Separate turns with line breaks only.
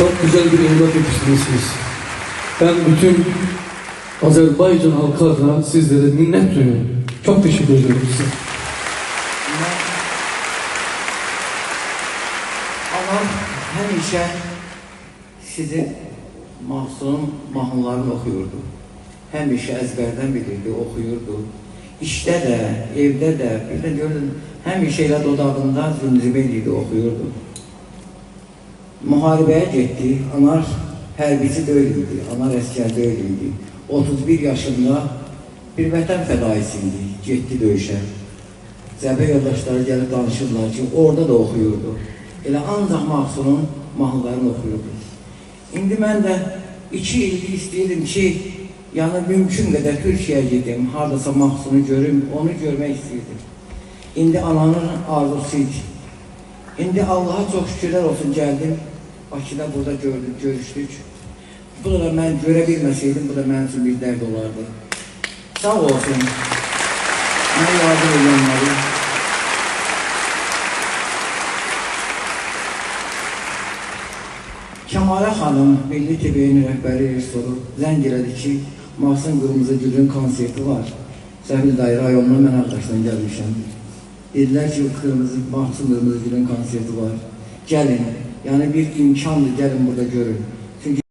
Çok güzel bir evlat yetiştirmişsiniz. Ben bütün Azerbaycan halkı adına sizlere minnet duyuyorum. Çok teşekkür ediyorum size.
Anam həmişə sizin Mahsunun mahnılarını oxuyurdu. Həmişə əzbərdən bilirdi, oxuyurdu. İşdə də, evdə də, bir də gördüm, həmişə elə dodağında zümzümə edirdi, oxuyurdu. Müharibəyə getdi, anar hərbici deyil idi, anar əskər deyil idi. 31 yaşında bir vətən fədaisi idi, getdi döyüşə. Zəbə yoldaşları gəlib danışırlar ki, orada da oxuyurdu. Elə ancaq Mahsunun mahnılarını oxuyurdu. İndi mən də 2 ildir istəyirdim ki, yəni mümkün qədər Türkiyəyə gedim, haradasa Mahsunu görüm, onu görmək istəyirdim. İndi ananın arzusu idi. İndi Allaha çox şükürlər olsun gəldim, Bakıda burada gördük, görüşdük. Bu da mən görə bilməsəydim, bu da mənim üçün bir dərd olardı. Sağ olsun, mənə yardım edənləri. Kəmalə xanım, Milli TV-nin rəhbəri rejissoru zəng elədi ki, Mahsun Qırmızıgül'ün konserti var. Səfil Dayı rayonuna mən arkadaşdan gəlmişəm. Dedilər ki, Mahsun Qırmızıgül'ün konserti var. Gəlin, yəni bir imkandır, gəlin burada görün.